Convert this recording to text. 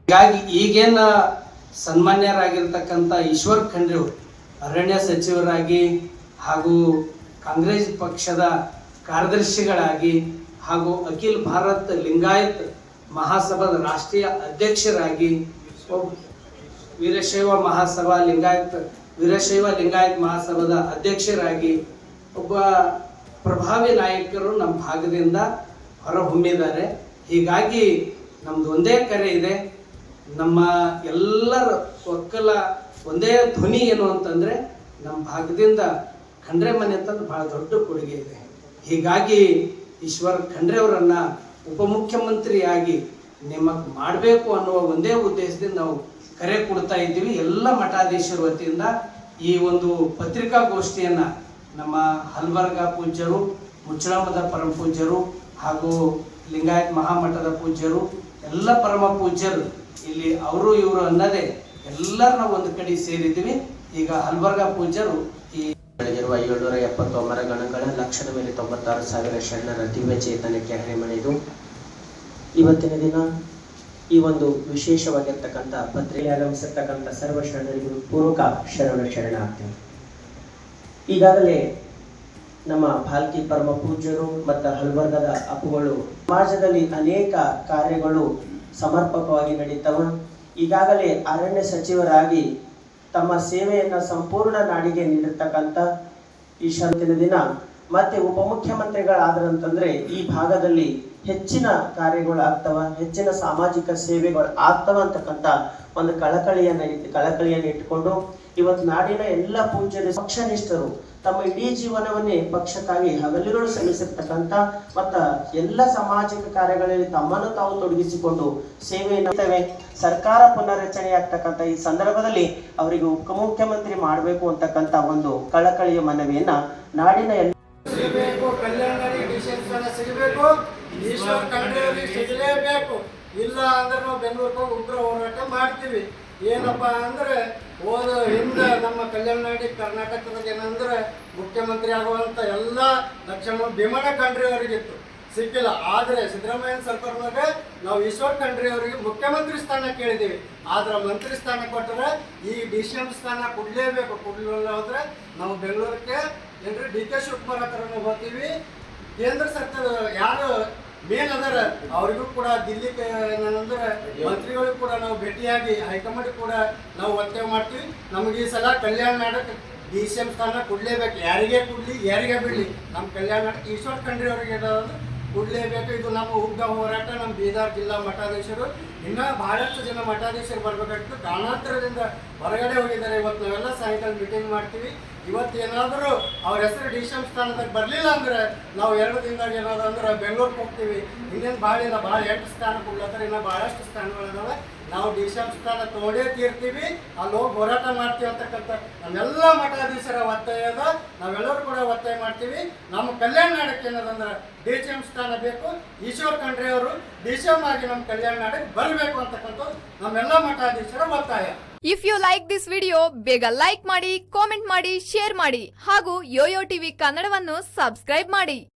ಹೀಗಾಗಿ ಈಗೇನು ಸನ್ಮಾನ್ಯರಾಗಿರ್ತಕ್ಕಂಥ ಈಶ್ವರ್ ಖಂಡ್ರೆ ಅವರು ಅರಣ್ಯ ಸಚಿವರಾಗಿ ಹಾಗೂ ಕಾಂಗ್ರೆಸ್ ಪಕ್ಷದ ಕಾರ್ಯದರ್ಶಿಗಳಾಗಿ ಹಾಗೂ ಅಖಿಲ ಭಾರತ ಲಿಂಗಾಯತ್ ಮಹಾಸಭಾದ ರಾಷ್ಟ್ರೀಯ ಅಧ್ಯಕ್ಷರಾಗಿ ವೀರಶೈವ ಲಿಂಗಾಯತ್ ಮಹಾಸಭಾದ ಅಧ್ಯಕ್ಷರಾಗಿ ಒಬ್ಬ ಪ್ರಭಾವಿ ನಾಯಕರು ನಮ್ಮ ಭಾಗದಿಂದ ಹೊರಹೊಮ್ಮಿದ್ದಾರೆ. ಹೀಗಾಗಿ ನಮ್ದು ಒಂದೇ ಕರೆ ಇದೆ, ನಮ್ಮ ಎಲ್ಲರ ಒಕ್ಕಲ ಒಂದೇ ಧ್ವನಿ ಏನು ಅಂತಂದರೆ ನಮ್ಮ ಭಾಗದಿಂದ ಖಂಡ್ರೆ ಮನೆ ಅಂತಂದು ಭಾಳ ದೊಡ್ಡ ಕೊಡುಗೆ ಇದೆ. ಹೀಗಾಗಿ ಈಶ್ವರ್ ಖಂಡ್ರೆ ಅವರನ್ನು ಉಪಮುಖ್ಯಮಂತ್ರಿಯಾಗಿ ನೇಮಕ ಮಾಡಬೇಕು ಅನ್ನುವ ಒಂದೇ ಉದ್ದೇಶದಿಂದ ನಾವು ಕರೆ ಕೊಡ್ತಾ ಇದ್ದೀವಿ. ಎಲ್ಲ ಮಠಾಧೀಶರ ವತಿಯಿಂದ ಈ ಒಂದು ಪತ್ರಿಕಾಗೋಷ್ಠಿಯನ್ನು ನಮ್ಮ ಹಲ್ಬರ್ಗ ಪೂಜ್ಯರು, ಮುಚ್ಚಳಮದ ಪರಮ ಪೂಜ್ಯರು ಹಾಗೂ ಲಿಂಗಾಯತ್ ಮಹಾಮಠದ ಪೂಜ್ಯರು, ಎಲ್ಲ ಪರಮ ಪೂಜ್ಯರು ಇಲ್ಲಿ ಅವರು ಇವರು ಅನ್ನದೇ ಎಲ್ಲರೂ ನಾವು ಒಂದು ಕಡೆ ಸೇರಿದ್ದೀವಿ. ಈಗ ಹಲ್ಬರ್ಗ ಪೂಜ್ಯರು ಈ ಬೆಳೆದಿರುವ 779 ಗಣಗಳ ಲಕ್ಷದ ಮೇಲೆ 96,000 ಶರಣರ ದಿವ್ಯ ಚೇತನಕ್ಕೆ ಹರಿಮಣಿದು ಇವತ್ತಿನ ದಿನ ಈ ಒಂದು ವಿಶೇಷವಾಗಿರ್ತಕ್ಕಂಥ ಪತ್ರಿಕೆ ಆಗಮಿಸಿರ್ತಕ್ಕಂಥ ಸರ್ವ ಶರಣರಿಗೂ ಪೂರ್ವಕ ಶರಣಾರ್ಥಿ. ಈಗಾಗಲೇ ನಮ್ಮ ಭಾಲ್ಕಿ ಪರಮ ಪೂಜ್ಯರು ಮತ್ತು ಹಲ್ಬರ್ಗದ ಅಪ್ಪುಗಳು ಸಮಾಜದಲ್ಲಿ ಅನೇಕ ಕಾರ್ಯಗಳು ಸಮರ್ಪಕವಾಗಿ ನಡೀತವ. ಈಗಾಗಲೇ ಅರಣ್ಯ ಸಚಿವರಾಗಿ ತಮ್ಮ ಸೇವೆಯನ್ನು ಸಂಪೂರ್ಣ ನಾಡಿಗೆ ನೀಡಿರ್ತಕ್ಕಂಥ ಈ ಶರತ್ತಿನ ದಿನ ಮತ್ತೆ ಉಪಮುಖ್ಯಮಂತ್ರಿಗಳಾದ್ರಂತಂದ್ರೆ ಈ ಭಾಗದಲ್ಲಿ ಹೆಚ್ಚಿನ ಕಾರ್ಯಗಳು ಆಗ್ತವ, ಹೆಚ್ಚಿನ ಸಾಮಾಜಿಕ ಸೇವೆಗಳು ಆಗ್ತವ ಅಂತಕ್ಕಂಥ ಒಂದು ಕಳಕಳಿಯನ್ನು ಇಟ್ಟುಕೊಂಡು ಇವತ್ತು ನಾಡಿನ ಎಲ್ಲ ಪೂಜ್ಯರು ಪಕ್ಷನಿಷ್ಠರು ತಮ್ಮ ಇಡೀ ಜೀವನವನ್ನೇ ಪಕ್ಷಕ್ಕಾಗಿ ಹಗಲಿರುಳು ಶ್ರಮಿಸಿರ್ತಕ್ಕಂಥ ಮತ್ತ ಎಲ್ಲ ಸಾಮಾಜಿಕ ಕಾರ್ಯಗಳಲ್ಲಿ ತಮ್ಮನ್ನು ತಾವು ತೊಡಗಿಸಿಕೊಂಡು ಸೇವೆಯನ್ನು ಸರ್ಕಾರ ಪುನರ್ರಚನೆ ಆಗ್ತಕ್ಕಂಥ ಈ ಸಂದರ್ಭದಲ್ಲಿ ಅವರಿಗೆ ಉಪಮುಖ್ಯಮಂತ್ರಿ ಮಾಡಬೇಕು ಅಂತಕ್ಕಂಥ ಒಂದು ಕಳಕಳಿಯ ಮನವಿಯನ್ನ ನಾಡಿನ ಎಲ್ಲ ಇಲ್ಲ ಅಂದ್ರೆ ನಾವು ಬೆಂಗಳೂರಿಗೆ ಉಗ್ರ ಹೋರಾಟ ಮಾಡ್ತೀವಿ. ಏನಪ್ಪಾ ಅಂದ್ರೆ ಹಿಂದೆ ನಮ್ಮ ಕಲ್ಯಾಣನಾಡಿ ಕರ್ನಾಟಕದಾಗ ಏನಂದ್ರೆ ಮುಖ್ಯಮಂತ್ರಿ ಆಗುವಂತ ಎಲ್ಲ ಲಕ್ಷಣ ಭೀಮಣ್ಣ ಖಂಡ್ರೆ ಅವರಿಗಿತ್ತು, ಸಿಕ್ಕಿಲ್ಲ. ಆದ್ರೆ ಸಿದ್ದರಾಮಯ್ಯ ಸರ್ಕಾರದಾಗ ನಾವು ಈಶ್ವರ್ ಖಂಡ್ರೆ ಅವರಿಗೆ ಮುಖ್ಯಮಂತ್ರಿ ಸ್ಥಾನ ಕೇಳಿದ್ದೀವಿ. ಆದ್ರೆ ಮಂತ್ರಿ ಸ್ಥಾನ ಕೊಟ್ಟರೆ ಈ DCM ಸ್ಥಾನ ಕೊಡ್ಲೇಬೇಕು. ಕೊಡ್ಲಿಲ್ಲ ಹೋದ್ರೆ ನಾವು ಬೆಂಗಳೂರಿಗೆ ಏನ್ರಿ DK ಶಿವಕುಮಾರ್ ಹತ್ರ ಹೋಗ್ತೀವಿ. ಕೇಂದ್ರ ಸರ್ಕಾರ ಯಾರು ಮೇನ್ ಅದರ ಅವ್ರಿಗೂ ಕೂಡ ದಿಲ್ಲಿಗೆ ಏನಂದ್ರೆ ಮಂತ್ರಿಗಳಿಗೂ ಕೂಡ ನಾವು ಭೇಟಿಯಾಗಿ ಹೈಕಮಾಂಡ್ ಕೂಡ ನಾವು ಒತ್ತಾಯ ಮಾಡ್ತೀವಿ. ನಮಗೆ ಈ ಸಲ ಕಲ್ಯಾಣ ನಾಡಕ್ಕೆ DCM ಸ್ಥಾನ ಕೊಡ್ಲೇಬೇಕು. ಯಾರಿಗೆ ಕೊಡ್ಲಿ ಯಾರಿಗೆ ಬಿಡಲಿ, ನಮ್ಮ ಕಲ್ಯಾಣ ನಾಡಕ್ಕೆ ಈಶ್ವರ್ ಖಂಡ್ರೆ ಅವರಿಗೆ ಏನಾದ್ರು ಕೊಡ್ಲೇಬೇಕು. ಇದು ನಮ್ಮ ಉಗ್ರ ಹೋರಾಟ. ನಮ್ಮ ಬೀದರ್ ಜಿಲ್ಲಾ ಮಠಾಧೀಶರು ಇನ್ನೂ ಬಹಳಷ್ಟು ಜನ ಮಠಾಧೀಶರು ಬರಬೇಕಾಗಿತ್ತು, ಕಾರಣಾಂತರದಿಂದ ಹೊರಗಡೆ ಹೋಗಿದ್ದಾರೆ. ಇವತ್ತು ನಾವೆಲ್ಲ ಸಾಯಂಕಾಲ ಮೀಟಿಂಗ್ ಮಾಡ್ತೀವಿ. ಇವತ್ತು ಏನಾದರೂ ಅವ್ರ ಹೆಸರು DCM ಸ್ಥಾನದಾಗ ಬರಲಿಲ್ಲ ಅಂದ್ರೆ ನಾವು 2 ದಿನದಾಗ ಏನಾದ್ರು ಅಂದ್ರೆ ಬೆಂಗಳೂರಿಗೆ ಹೋಗ್ತೀವಿ. ಇನ್ನೇನು ಭಾಳ 8 ಸ್ಥಾನ ಕೊಡ್ಲತ್ತಾರೆ, ಇನ್ನೂ ಭಾಳಷ್ಟು ಸ್ಥಾನಗಳಿದಾವೆ. ನಾವು DCM ಸ್ಥಾನ ತಗೊಂಡೇ ತೀರ್ತೀವಿ, ಅಲ್ಲಿ ಹೋಗಿ ಹೋರಾಟ ಮಾಡ್ತೀವಿ ಅಂತಕ್ಕಂಥ ನಮ್ಮೆಲ್ಲ ಮಠಾಧೀಶರ ಒತ್ತಾಯ ಅದ. ನಾವೆಲ್ಲರೂ ಕೂಡ ಒತ್ತಾಯ ಮಾಡ್ತೀವಿ. ನಮ್ಮ ಕಲ್ಯಾಣ ನಾಡಕ್ಕೆ ಏನದಂದ್ರೆ DCM ಸ್ಥಾನ ಬೇಕು. ಈಶ್ವರ್ ಖಂಡ್ರೆ ಅವರು DCM ಆಗಿ ನಮ್ಮ ಕಲ್ಯಾಣ ನಾಡಕ್ಕೆ ಬರಬೇಕು ಅಂತಕ್ಕಂಥ ನಮ್ಮೆಲ್ಲ ಮಠಾಧೀಶರ ಒತ್ತಾಯ. If you like this video ಬೇಗ ಲೈಕ್ ಮಾಡಿ, ಕಾಮೆಂಟ್ ಮಾಡಿ, ಶೇರ್ ಮಾಡಿ ಹಾಗೂ ಯೋಯೋ ಟಿವಿ ಕನ್ನಡವನ್ನು ಸಬ್ಸ್ಕ್ರೈಬ್ ಮಾಡಿ.